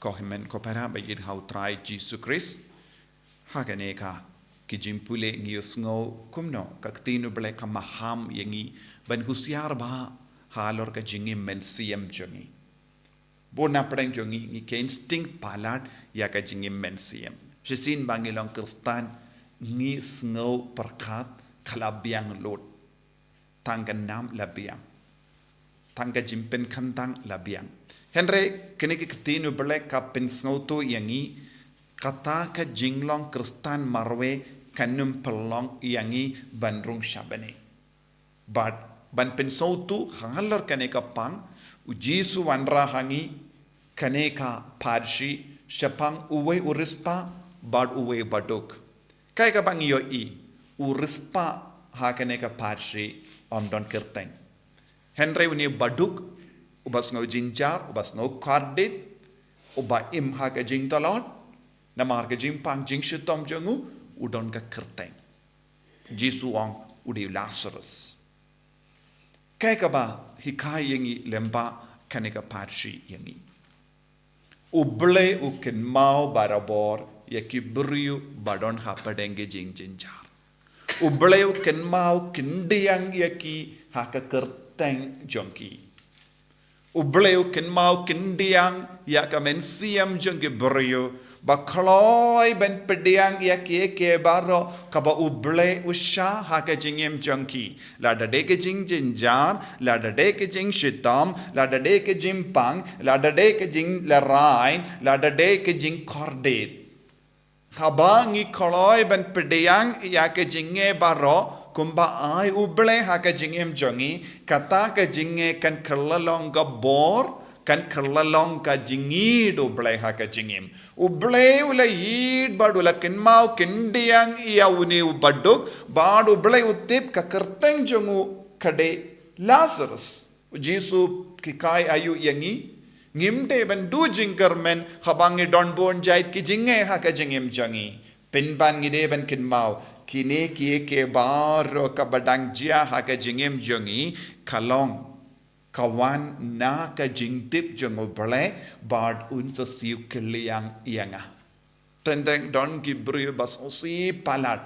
Kohimen kopera bayid hautrai Jesu Christ haganeka kijimpule ngiusngo kumno kaktinu ble kamaham yangi ban husiar ba halor ka jingi mensiam jongi bona pedang jongi ni ke instinct palat ya ka jingi mensiam jesin bangilong kristan ngi sngo perkat kalabiang lot tanggan nam labiang tangga jimpen kantang labiang Henry kini ketinu ble ka pensngo yangi kata ka jinglong kristan marwe kanum pelong yangi bandrung syabane but ban pensou tu hangalor kaneka pang ujisu wanra hangi kaneka padshi syapang uwe urispa bad uwe baduk kai ka bang yo I urispa ha kaneka padshi omdon kerteng Henry uni baduk ubas ngau jinjar ubas ngau kardit uba im ha ka jing talot namar ka jing pang jing shitom jongu udon ka kerteng Jesu ong udi Lazarus kai ka ba hikai yangi lemba kaneka parshi yangi uble uken mau barabor yaki buriu badon hapadenge jing jinjar uble uken mau kindiang yaki haka kerteng jongki uble uken mau kindiang yaka mensiam jongki buriu Bakloi ben pediang ia ke baro kaba uble usha haka jingem jangki lada deke jing jinjar lada deke jing shitam lada deke jing pang lada deke jing larain lada deke jing kordet kaba ngi kloi ben pediang ia ke jinge baro kumba ai uble haka jingem jangi kata ke jinge kan kerlalong gabor kan kerlalong ka jingid ublay ha ka jingim ublay ula yid bad ula kinmau kindiang iya uni ubaduk bad ublay utip ka kerteng jongu kade Lazarus Jesu kikai ayu yangi ngimte ban du jingkermen habangi don bon jait ki jinge ha ka jingim jangi pinban ngide ban kinmau kine kie ke baro ka badang jia ha ka jingim jangi kalong kawan na ka jingtip jongo bale bard unsa siu keliang ianga tendeng don gibru bas osi palat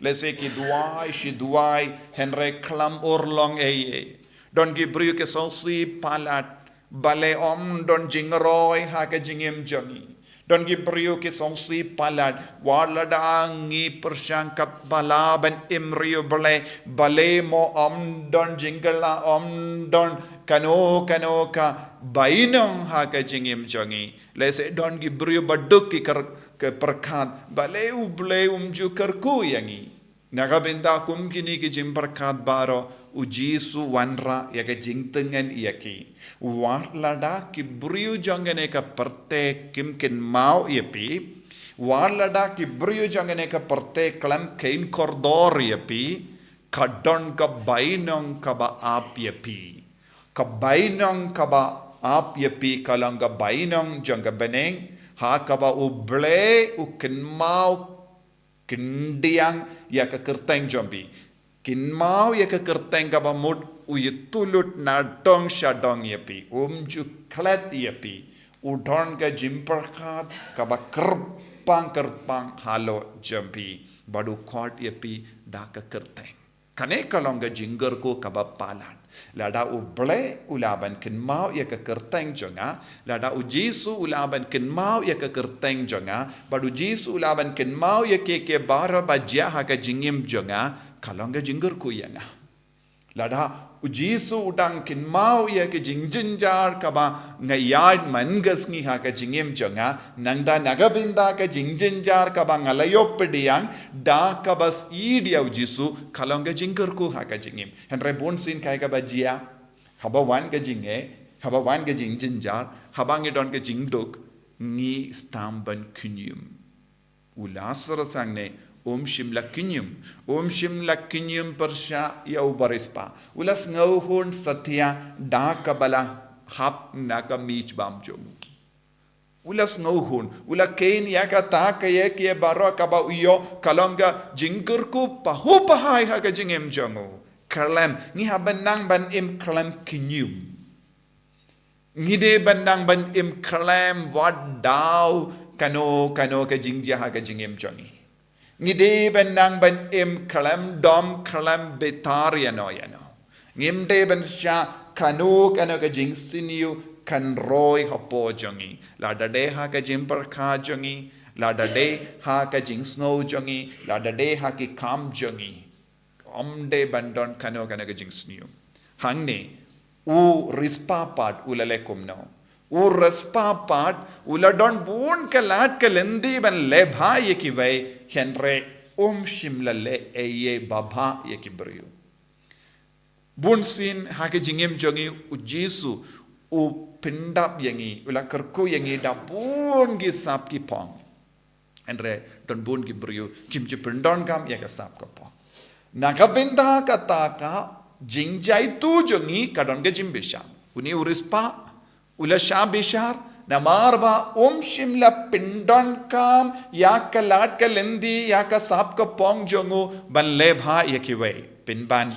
lese ki duai shi duai henry klam orlong don gibru ke sosi palat bale om don jingroi ha ka jingem jongi don gibru ke sosi palat waladangi persangkap balaban imriu bale mo om don jingala om don kano ka bainong ha ka jingim jongi lese don gibru baduk ki ke perkat bale uble umju kerku yangi nagabinda kum kini ki jim perkat baro ujisu wanra ya ka jingtengen yaki warlada ki bru jongene ka perte kimkin mau yapi warlada ki bru jongene ka perte klam kain kordor yapi kadon ka bainong ka ba ap yapi kabainong kaba ap yapi kalanga bainong jangga beneng ha kaba uble ukenmau kindiang ya ka kerteng jombi kinmau ya ka kerteng kaba mud uyitulut na dong shadong yapi umju klet yapi udon ka jimperkat kaba kerpang halo jombi badu kod yapi da ka kerteng kane kalanga jingger ko kaba palan lada uble ulaban kenmau ya ke kerteng jonga lada ujisu ulaban kenmau ya ke kerteng jonga badu jisu ulaban kenmau ya ke bara bajia ha ka jingim jonga kalonga jingger ku yanga lada ujisu udang kenmau ya ke jingjinjar kaba ngayad mangas ngi ha ka jingim jonga nangda nagabinda ka jingjinjar kaba ngalayop pediang da kabas idia ujisu kalonga jingger ku ha ka jingim henre bonsin kai ka bajia haba wan ka jingjinjar habang don ka jingdok ngi stamban kunyum ulasra sangne shimla kinyum persya ya ubarispa ulas ngauhun satya da kabala hap naka mich bam jom ulas ngauhun ula kain ya ka ta ka ye ke baro ka ba uyo kalonga jingkurku pahu pahai ha ka jingem jongo kalam ni haban nang ban im kalam kinyum ngide banang ban im klem wat daw kano ka jingja ha ka jingem jongi ngide banang ban im klem dom klem betar yano ngimde ban sha kano ka jingsiniu kan roy hapo jongi la dade ha ka jimper kha jongi la dade ha ka jingsno jongi la dade ha ki kam jongi omde bandon kano ka jingsniu hangne u rispa part ulalekum no u rispa part uladon bun ka lat ka lendi ban le bha ye ki vai henre shimla le eye baba ye ki brio bun sin ha ke jingem jongi u jisu u pindap yangi ula kerku yangi da bun gi sap ki pong henre don bun ki brio kimchi pindon kam ya ka sap ka pong nagabinda kataka jingjai tu jongi kadon ke jimbisham uni urispa ula shabishar namarba shimla pindon kam ya ka lat ka lendi ya ka sap ka pong jongu ban le bha yakiwe pinban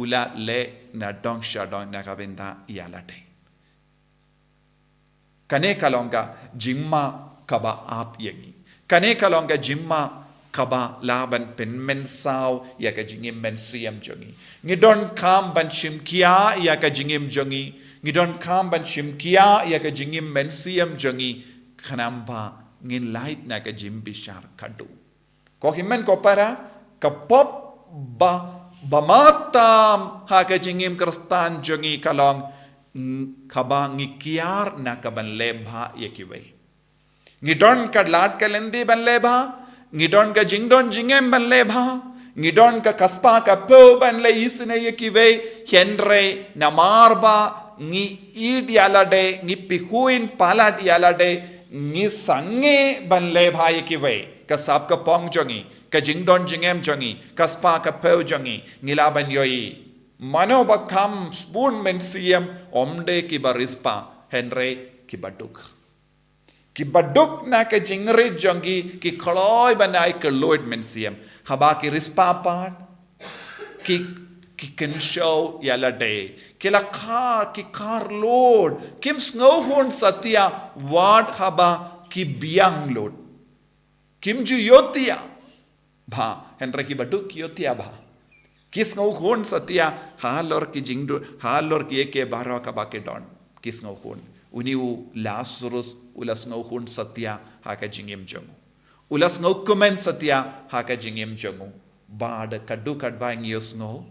ula le na dong shadong nagabinda yalate kane kalonga jimma kaba ap yangi kane kalonga jimma kaba laban penmen saw ya ka jingim men siam jongi ngidon kam ban shimkia ya ka jingim jongi ngidon kam ban shimkia ya ka jingim men siam jongi khanamba ngin light na ka jim bishar kadu ko himmen ko para ka pop bamatam ha ka jingim kristan jongi kalong kaba ngikiar na ka ban lebha yakiwe ngidon ka lat ka lendi ban lebha ngidon ka jingdon jingem ban lebha ngidon ka kaspa ka po ban le isne yekive henre namarba ngi id yalade ngi pikuin palat yalade ngi sange ban lebha yekive ka sap ka pong jongi ka jingdon jingem jongi kaspa ka po jongi ngila ban yoi mano bakam spoon men siem omde ki barispa henre ki baduk ki baduk na ke jingri jongi ki khloi banai ke lord mensiam haba ki rispa pat ki ken show yala day ki la kha ki kar lord kim snow horn satya wad haba ki biang lord kim ju yotia bha henre ki baduk yotia bha kis ngau horn satya halor ki jingdu halor ki eke barwa ka ba ke don kis ngau horn uni u Lazarus ulas ngau hun satya haka jingim jongu ulas ngau komen satya haka jingim jongu bad kaddu kadwa ngios ngau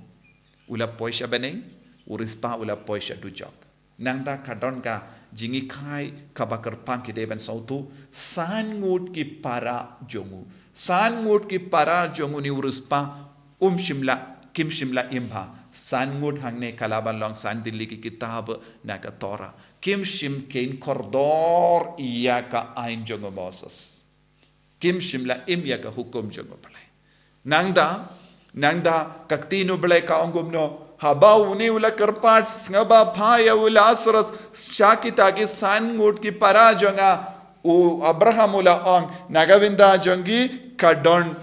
ula poisha beneng urispa ula poisha du jok nangda kadon ka jingi khai kabakar pang ki deben sautu san ngut ki para jongu ni urispa shimla kim shimla imba san ngut hangne kalaban long san dilli ki kitab na ka tora kim shim kein kordor iya ka ain jongo Moses kim shimla im ya ka hukum jongo ble nangda kaktino ble ka ongum no haba uni ula karpat ngaba phaya ula asras shakita ki san ngut ki para jonga u Abraham ula ong nagavinda jongi kadon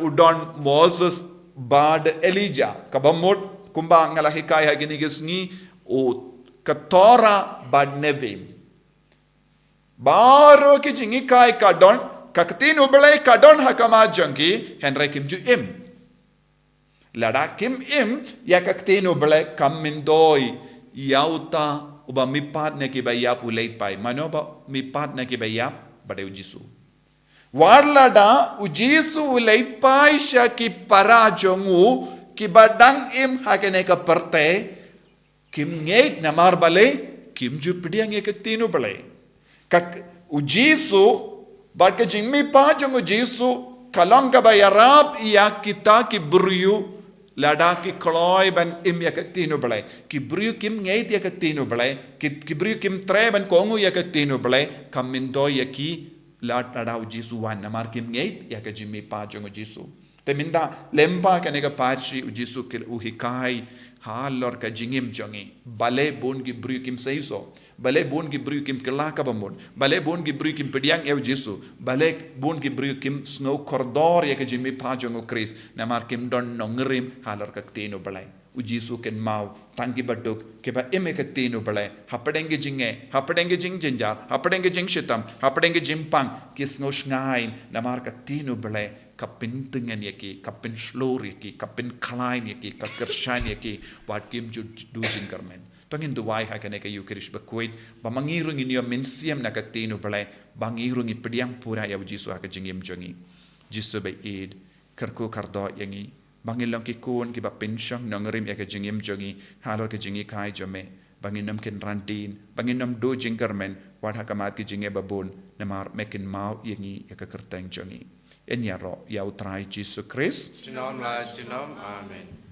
udon Moses bad Elijah kabamot kumba ngala hikaya ginigisni o katora bad nevim baro ki jingi kai kadon kaktin ublai kadon hakama jangi henry kim ju im lada kim im ya kaktin ublai kam mindoi yauta uba mipat ne ki bayap ulait pai manoba mipat ne ki bayap bade ujisu warlada ujisu ulait pai sha ki para jongu ki badang im hakene ka perte kim ngeit namar bale kim ju pidiang ek tinu bale kak ujisu bad ke jingmi pa jong ujisu kalam ka bayarab ya kita ki buryu lada ki kloy ban im yak tinu bale ki buryu kim ngeit yak tinu bale ki buryu kim tre ban kongu yak tinu bale kam mindo yaki lada ujisu wan namar kim ngeit yak jingmi pa jong ujisu teminda lempa kanega parchi ujisu kil uhikai halor ka jingim jongi bale bon gi bru kim seiso bale bon gi bru kim kala ka bamon bale bon gi bru kim pediang ew jisu bale bon gi bru kim snow kordor ye ka jimi pa jongo kris na mar kim don nongrim halor ka tino bale uji su ken mau tangi baduk ke ba eme ka tinu bale hapadenge jing jinjar hapadenge jing shitam hapadenge jimpang kis ngos ngain namar ka tinu bale kapin tengan yaki kapin slor yaki kapin klein yaki ka kershan yaki wat kim ju du jingarmen tongin duwai ha kane ka yukrish bakuit ba mangirung inyo mensiam na ka tinu bale bangirung ipidiang pura ya uji su ha ka jingim jongi jisu be id kerku kardo yangi bangin long ki kun ki ba pensyong nongerim ya ke jingim jongi halor ke jingi kai jome bangin nam ken rantin bangin nam do jingkarmen wat hakamat ki jinge babun namar mekin mau yangi ya ke kerteng jongi en ya ro ya utrai Jesu Christ Amen.